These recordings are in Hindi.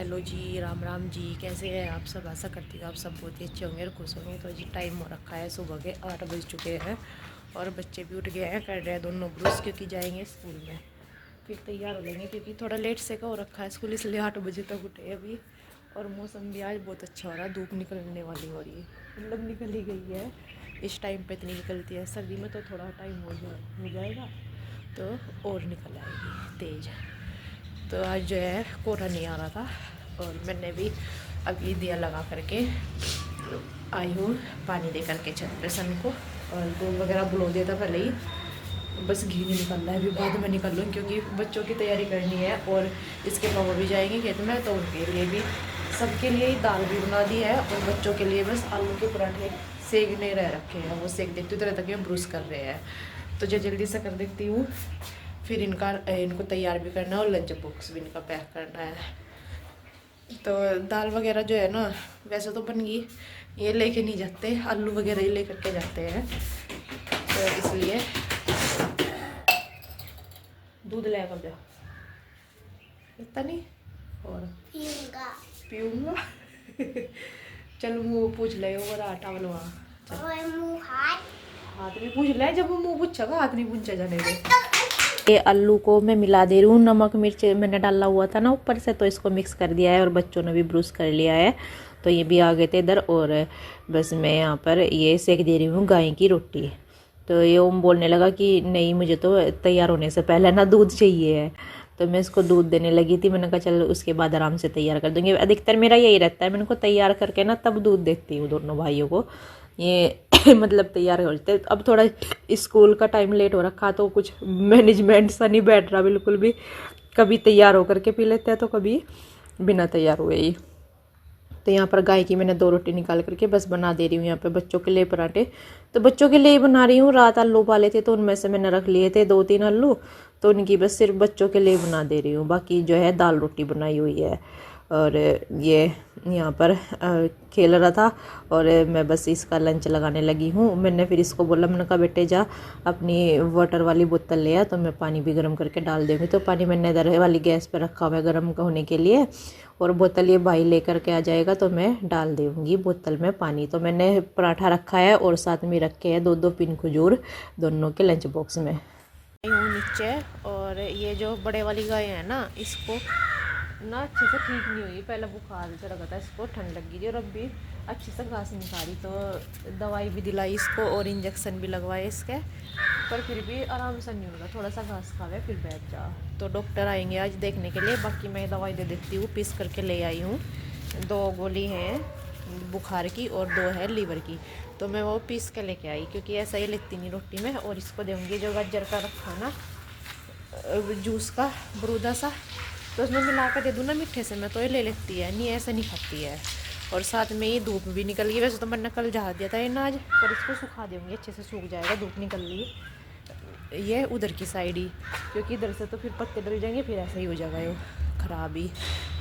हेलो जी, राम राम जी। कैसे हैं आप सब? आशा करती हूँ आप सब बहुत ही अच्छे होंगे और खुश होंगे। तो जी टाइम हो रखा है, सुबह के 8 बज चुके हैं और बच्चे भी उठ गए हैं। कर रहे हैं दोनों ब्रुश, क्योंकि जाएंगे स्कूल में। फिर तैयार हो लेंगे क्योंकि थोड़ा लेट से का हो रखा है स्कूल, इसलिए 8 बजे तक उठे अभी। और मौसम भी आज बहुत अच्छा हो रहा है, धूप निकलने वाली हो रही है, मतलब निकल ही गई है। इस टाइम पे इतनी निकलती है, सर्दी में तो थोड़ा टाइम हो जाएगा तो और निकल आएगी तेज़। तो आज जो है कोहरा नहीं आ रहा था और मैंने भी अभी दिया लगा करके आई हूँ पानी दे करके छत पे सन को। और दूध वगैरह बुलो दिया था पहले ही, बस घी नहीं निकल रहा है, अभी बाद में निकल लूँ क्योंकि बच्चों की तैयारी करनी है। और इसके पापा भी जाएंगे खेत में, तो उनके लिए भी सबके लिए ही दाल भी बना दी है और बच्चों के लिए बस आलू के पराठे सेकने रह रखे हैं, वो सेक देती हूँ तरह तक ब्रूस कर रहे हैं। तो जो जल्दी से कर देती हूँ, फिर इनको तैयार भी करना है और लंच बॉक्स भी इनका पैक करना है। तो दाल वगैरह जो है ना, वैसे तो बन गई, ये लेके नहीं जाते, आलू वगैरह ही ले करके जाते हैं, तो इसलिए दूध ले कब जा इतना नहीं और पीऊँगा चल मुँह पूछ ले और आटा बनवा, हाथ भी पूछ ले, जब मुँह पूछेगा हाथ नहीं पूछा जाने दे। ये आलू को मैं मिला दे रही हूँ, नमक मिर्च मैंने डाला हुआ था ना ऊपर से, तो इसको मिक्स कर दिया है और बच्चों ने भी ब्रूस कर लिया है। तो ये भी आ गए थे इधर और बस मैं यहाँ पर ये सेक दे रही हूँ गाय की रोटी। तो ये ओम बोलने लगा कि नहीं मुझे तो तैयार होने से पहले ना दूध चाहिए है, तो मैं इसको दूध देने लगी थी। मैंने कहा चल उसके बाद आराम से तैयार कर दूँगी। अधिकतर मेरा यही रहता है, मैंने को तैयार करके ना तब दूध देती हूँ दोनों भाइयों को, ये मतलब तैयार करते। अब थोड़ा स्कूल का टाइम लेट हो रखा तो कुछ मैनेजमेंट सा नहीं बैठ रहा बिल्कुल भी, कभी तैयार होकर के पी लेते हैं तो कभी बिना तैयार हुए ही। तो यहाँ पर गाय की मैंने 2 रोटी निकाल करके बस बना दे रही हूँ यहाँ पे बच्चों के लिए पराठे। तो बच्चों के लिए ही बना रही हूँ, रात आलू पाले थे तो उनमें से मैंने रख लिए थे 2-3 आलू, तो उनकी बस सिर्फ बच्चों के लिए बना दे रही हूँ। बाकी जो है दाल रोटी बनाई हुई है। और ये यहाँ पर खेल रहा था और मैं बस इसका लंच लगाने लगी हूँ। मैंने फिर इसको बोला, मैंने कहा बेटे जा अपनी वाटर वाली बोतल ले आ, तो मैं पानी भी गर्म करके डाल दूँगी। तो पानी मैंने इधर वाली गैस पर रखा हुआ है गर्म होने के लिए, और बोतल ये भाई लेकर के आ जाएगा तो मैं डाल दूँगी बोतल में पानी। तो मैंने पराठा रखा है और साथ में रखे हैं 2-2 पिन खजूर दोनों के लंच बॉक्स में। नीचे और ये जो बड़े वाली गाय है ना, इसको ना अच्छे से ठीक नहीं हुई, पहले बुखार चढ़ गया था, इसको ठंड लगी थी और अब भी अच्छे से घास नहीं खा रही। तो दवाई भी दिलाई इसको और इंजेक्शन भी लगवाए इसके, पर फिर भी आराम से नहीं होगा, थोड़ा सा घास खावे फिर बैठ जा। तो डॉक्टर आएंगे आज देखने के लिए। बाकी मैं दवाई दे देती हूँ, पीस करके ले आई हूँ। 2 गोली हैं बुखार की और 2 है लीवर की, तो मैं वो पीस के लेके आई क्योंकि ऐसा ही लेती नहीं रोटी में। और इसको दूँगी जो गाजर का रखा ना जूस का बरूदा सा, तो उसमें मिला कर दे दूँ ना मीठे से, मैं तो ये ले लेती है, नहीं ऐसे नहीं खाती है। और साथ में ये धूप भी निकल गई, वैसे तो मैंने कल जहा दिया था ये ना आज, पर इसको सुखा दूँगी, अच्छे से सूख जाएगा, धूप निकल रही ये उधर की साइड ही, क्योंकि इधर से तो फिर पत्ते डल जाएंगे, फिर ऐसा ही हो जाएगा ये ख़राब ही,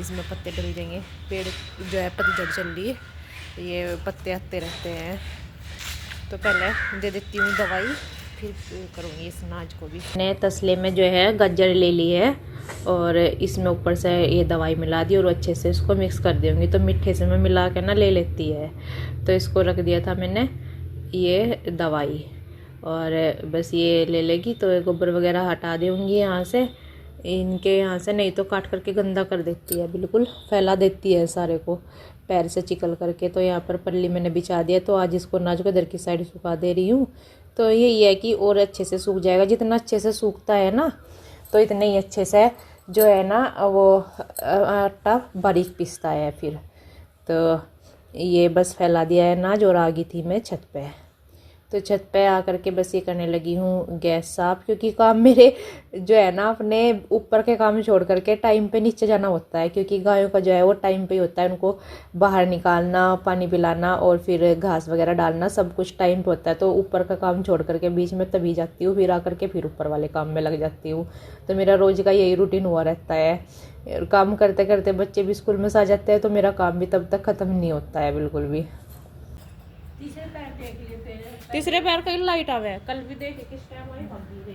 इसमें पत्ते डल जाएंगे। पेड़ जो है पतझड़ चल रही है, ये पत्ते आते रहते हैं। तो पहले दे देती हूँ दवाई, फिर करूँगी इस अनाज को भी। मैंने तसले में जो है गाजर ले ली है और इसमें ऊपर से ये दवाई मिला दी और अच्छे से इसको मिक्स कर दूँगी। तो मीठे से मैं मिला के ना ले लेती है, तो इसको रख दिया था मैंने ये दवाई, और बस ये ले लेगी तो गोबर वगैरह हटा दूँगी यहाँ से, इनके यहाँ से, नहीं तो काट करके गंदा कर देती है, बिल्कुल फैला देती है सारे को पैर से चिकल करके। तो यहाँ पर पल्ली मैंने बिछा दिया, तो आज इसको अनाज को इधर की साइड सुखा दे रही हूँ। तो यही है कि और अच्छे से सूख जाएगा, जितना अच्छे से सूखता है ना तो इतने ही अच्छे से जो है ना वो आटा बारीक पिसता है फिर। तो ये बस फैला दिया है अनाज और आ गई थी मैं छत पे। तो छत पे आकर के बस ये करने लगी हूँ गैस साफ, क्योंकि काम मेरे जो है ना अपने ऊपर के काम छोड़ करके टाइम पे नीचे जाना होता है, क्योंकि गायों का जो है वो टाइम पे ही होता है, उनको बाहर निकालना, पानी पिलाना और फिर घास वगैरह डालना, सब कुछ टाइम पे होता है। तो ऊपर का काम छोड़ करके बीच में तभी जाती हूँ, फिर आकर के फिर ऊपर वाले काम में लग जाती हूँ। तो मेरा रोज़ का यही रूटीन हुआ रहता है। काम करते करते बच्चे भी स्कूल में से आ जाते हैं, तो मेरा काम भी तब तक ख़त्म नहीं होता है बिल्कुल भी। तीसरे पैर का लाइट आवे, कल भी देखे किस टाइम आई भागी गई।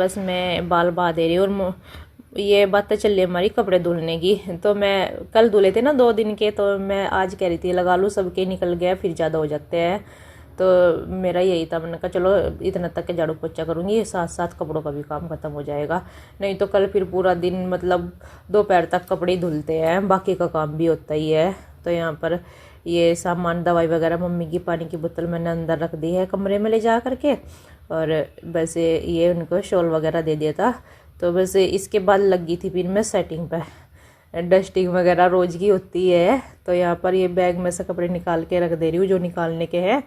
बस मैं बाल बहा दे रही हूँ और ये बातें चल रही हमारी कपड़े धुलने की। तो मैं कल धुले थे ना 2 दिन के, तो मैं आज कह रही थी लगा लूँ, सबके निकल गया फिर ज़्यादा हो जाते हैं। तो मेरा यही था, मैंने कहा चलो इतना तक के झाड़ू पोछा करूँगी, साथ साथ कपड़ों का भी काम खत्म हो जाएगा। नहीं तो कल फिर पूरा दिन मतलब दोपहर तक कपड़े ही धुलते हैं, बाकी का काम भी होता ही है। तो यहाँ पर ये सामान दवाई वगैरह, मम्मी की पानी की बोतल मैंने अंदर रख दी है कमरे में ले जा करके, और बस ये उनको शॉल वगैरह दे दिया था। तो बस इसके बाद लगी थी फिर मैं सेटिंग पे, डस्टिंग वगैरह रोज़ की होती है। तो यहाँ पर ये बैग में से कपड़े निकाल के रख दे रही हूँ, जो निकालने के हैं,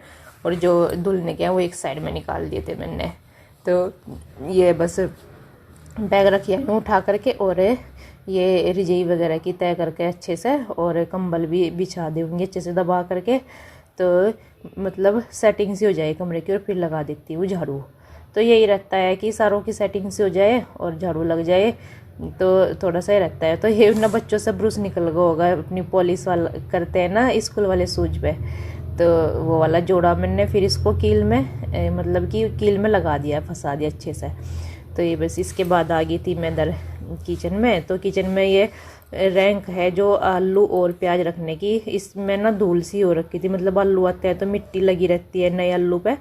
और जो धुलने के हैं वो एक साइड में निकाल दिए थे मैंने। तो ये बस बैग रखिए उठा करके, और ये रजाई वगैरह की तय करके अच्छे से, और कंबल भी बिछा दूँगी अच्छे से दबा करके। तो मतलब सेटिंग सी हो जाए कमरे की, और फिर लगा देती हूँ झाड़ू। तो यही रहता है कि सारों की सेटिंग से हो जाए और झाड़ू लग जाए तो थोड़ा सा ही रहता है। तो ये ना बच्चों से ब्रूस निकल गया होगा, अपनी पॉलिश वाला करते हैं ना स्कूल वाले शूज पे, तो वो वाला जोड़ा मैंने फिर इसको कील में मतलब कि कील में लगा दिया, फंसा दिया अच्छे से। तो ये बस इसके बाद आ गई थी मैं इधर किचन में। तो किचन में ये रैंक है जो आलू और प्याज रखने की, इसमें ना धूल सी हो रखी थी, मतलब आलू आते हैं तो मिट्टी लगी रहती है नए आलू पे,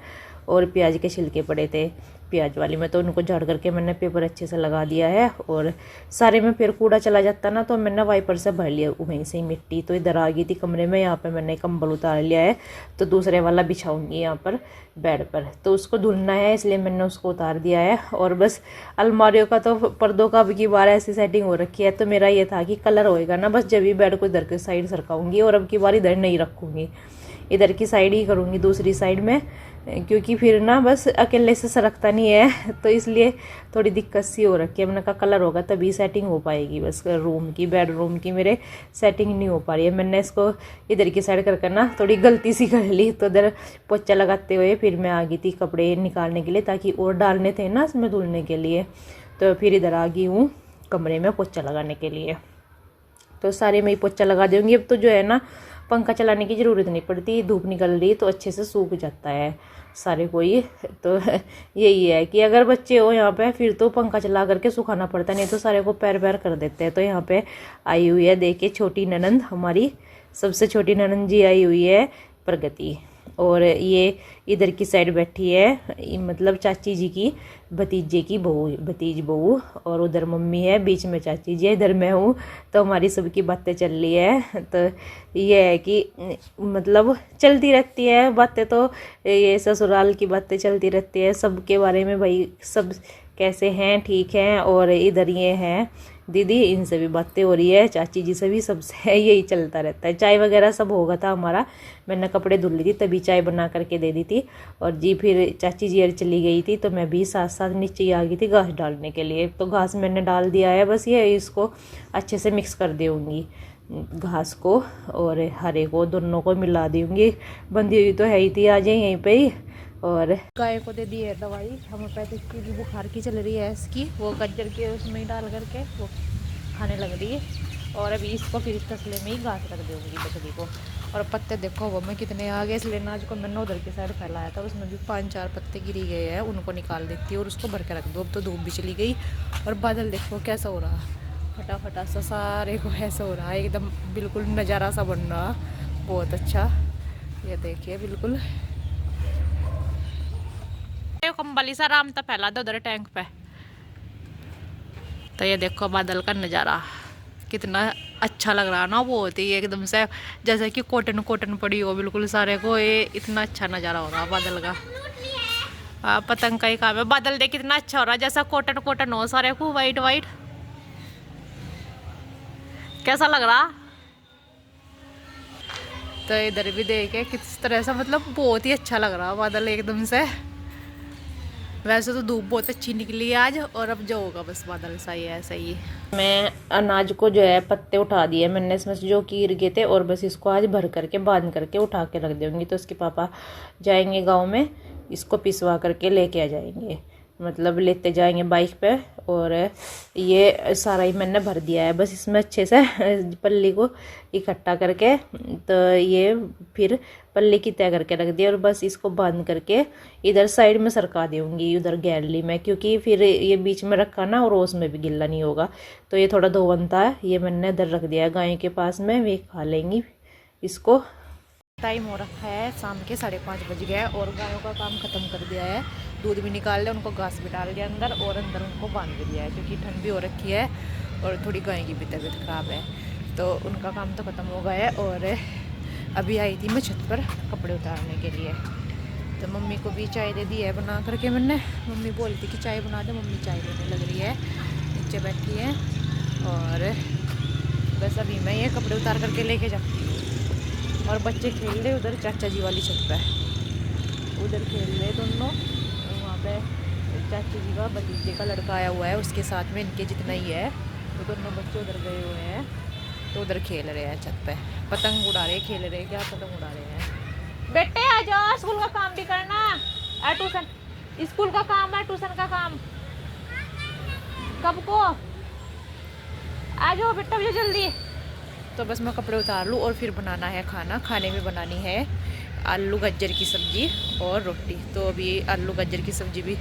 और प्याज के छिलके पड़े थे प्याज वाली में। तो उनको झाड़ करके मैंने पेपर अच्छे से लगा दिया है, और सारे में फिर कूड़ा चला जाता ना, तो मैंने वाइपर से भर लिया वहीं से ही मिट्टी। तो इधर आ गई थी कमरे में, यहाँ पे मैंने कंबल उतार लिया है, तो दूसरे वाला बिछाऊंगी यहाँ पर बेड पर। तो उसको धुलना है इसलिए मैंने उसको उतार दिया है। और बस अलमारियों का तो पर्दों का अब की बार ऐसी सेटिंग हो रखी है। तो मेरा ये था कि कलर होएगा ना बस जब भी बेड को इधर की साइड सरकाऊंगी, और अब की बार इधर नहीं रखूँगी, इधर की साइड ही करूँगी दूसरी साइड में, क्योंकि फिर ना बस अकेले से सरकता नहीं है, तो इसलिए थोड़ी दिक्कत सी हो रखी है। मैंने कहा कलर होगा तभी सेटिंग हो पाएगी, बस रूम की बेडरूम की मेरे सेटिंग नहीं हो पा रही है। मैंने इसको इधर की साइड कर ना थोड़ी गलती सी कर ली। तो इधर पोछा लगाते हुए फिर मैं आ गई थी कपड़े निकालने के लिए, ताकि और डालने थे ना इसमें धुलने के लिए। तो फिर इधर आ गई हूँ कमरे में पोछा लगाने के लिए। तो सारे में ही पोछा लगा दूँगी। अब तो जो है ना पंखा चलाने की ज़रूरत नहीं पड़ती, धूप निकल रही तो अच्छे से सूख जाता है सारे को ही। तो यही है कि अगर बच्चे हो यहाँ पे फिर तो पंखा चला करके सुखाना पड़ता, नहीं तो सारे को पैर पैर कर देते हैं। तो यहाँ पे आई हुई है देखिए छोटी ननंद, हमारी सबसे छोटी ननंद जी आई हुई है प्रगति, और ये इधर की साइड बैठी है मतलब चाची जी की भतीजे की बहू, भतीज बहू, और उधर मम्मी है, बीच में चाची जी है, इधर मैं हूँ। तो हमारी सबकी बातें चल रही है। तो ये है कि मतलब चलती रहती है बातें, तो ये ससुराल की बातें चलती रहती है सबके बारे में, भाई सब कैसे हैं, ठीक हैं। और इधर ये हैं दीदी, इनसे भी बातें हो रही है, चाची जी से भी, सबसे यही चलता रहता है। चाय वगैरह सब होगा था हमारा, मैंने कपड़े धुल ली थी तभी चाय बना करके दे दी थी। और जी फिर चाची जी यार चली गई थी, तो मैं भी साथ साथ नीचे ही आ गई थी घास डालने के लिए। तो घास मैंने डाल दिया है, बस ये इसको अच्छे से मिक्स कर दूँगी घास को और हरे को, दोनों को मिला दूँगी। बंदी हुई तो है ही थी, आ जाए यहीं पर ही। और गाय को दे दी है दवाई होम्योपैथिक की, भी बुखार की चल रही है इसकी, वो गज्जर के उसमें ही डाल करके वो खाने लग रही है। और अभी इसको फिर इस तसले में ही घास रख दूँगी बकरी को। और पत्ते देखो वो में कितने आ गए, इसलिए ना आज को मैंने उधर की साइड फैलाया था, उसमें भी 5-4 पत्ते गिरी गए हैं, उनको निकाल देती हूँ और उसको भर के रख दो। अब तो धूप भी चली गई, और बादल देखो कैसा हो रहा, फटाफटा सा सारे को ऐसा हो रहा है, एकदम बिल्कुल नज़ारा सा बन रहा, बहुत अच्छा। ये देखिए बिल्कुल कंबली सा आराम था फैला दो उधर टैंक पे। तो ये देखो बादल का नज़ारा कितना अच्छा लग रहा ना, बहुत ही एकदम से जैसे कि कॉटन कॉटन पड़ी हो बिल्कुल सारे को, ये इतना अच्छा नज़ारा हो रहा बादल का। पतंग का ही काम है, बादल देख कितना अच्छा हो रहा, जैसा कॉटन कॉटन हो सारे को, वाइट वाइट। कैसा लग रहा? तो इधर भी देखे किस तरह से, मतलब बहुत ही अच्छा लग रहा बादल एकदम से। वैसे तो धूप बहुत अच्छी निकली है आज, और अब जो होगा बस बादल सा ही है, ऐसा ही। मैं अनाज को जो है पत्ते उठा दिए मैंने इसमें से जो गिर गए थे, और बस इसको आज भर करके बांध करके उठा के रख दूँगी। तो उसके पापा जाएंगे गांव में, इसको पिसवा करके लेके आ जाएंगे। मतलब लेते जाएंगे बाइक पे। और ये सारा ही मैंने भर दिया है, बस इसमें अच्छे से पल्ली को इकट्ठा करके, तो ये फिर पल्ली की तय करके रख दिया और बस इसको बंद करके इधर साइड में सरका दूंगी उधर गैलरी में, क्योंकि फिर ये बीच में रखा ना और ओस में भी गिल्ला नहीं होगा। तो ये थोड़ा धोवन था, ये मैंने इधर रख दिया है गाय के पास में, वे खा लेंगी इसको। टाइम हो रखा है शाम के 5:30 बज गए और गायों का काम ख़त्म कर दिया है। दूध भी निकाल लिया, उनको घास भी डाल दिया अंदर और अंदर उनको बांध भी दिया है, क्योंकि ठंड भी हो रखी है और थोड़ी गाय की भी तबीयत ख़राब है। तो उनका काम तो ख़त्म हो गया है। और अभी आई थी मैं छत पर कपड़े उतारने के लिए, तो मम्मी को भी चाय दे दी है बना करके मैंने। मम्मी बोली थी कि चाय बना दे, मम्मी चाय देने लग रही है, नीचे बैठी है। और बस अभी मैं ये कपड़े उतार करके लेके जाती हूँ। और बच्चे खेल रहे उधर चाचा जी वाली छत पे, उधर खेल रहे दोनों। वहाँ पे चाची जी का भतीजे का लड़का आया हुआ है, उसके साथ में इनके जितना ही है, तो दोनों बच्चे उधर गए हुए हैं, तो उधर खेल रहे हैं छत पे, पतंग उड़ा रहे, खेल रहे, क्या पतंग उड़ा रहे हैं। बेटे आ जाओ, स्कूल का काम भी करना है, ट्यूशन स्कूल का काम है, ट्यूशन का काम कब को, आ जाओ बेटा भैया जल्दी। तो बस मैं कपड़े उतार लूँ और फिर बनाना है खाना। खाने में बनानी है आलू गाजर की सब्ज़ी और रोटी। तो अभी आलू गाजर की सब्ज़ी भी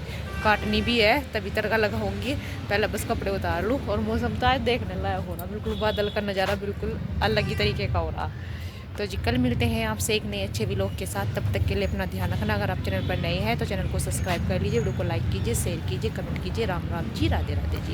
काटनी भी है, तभी तड़का लगाऊंगी। पहले बस कपड़े उतार लूँ। और मौसम तो आज देखने लायक हो रहा, बिल्कुल बादल का नज़ारा बिल्कुल अलग ही तरीके का हो रहा। तो जी कल मिलते हैं आपसे एक नए अच्छे व्लॉग के साथ। तब तक के लिए अपना ध्यान रखना। अगर आप चैनल पर नए हैं तो चैनल को सब्सक्राइब कर लीजिए, वीडियो को लाइक कीजिए, शेयर कीजिए, कमेंट कीजिए। राम राम जी, राधे राधे जी।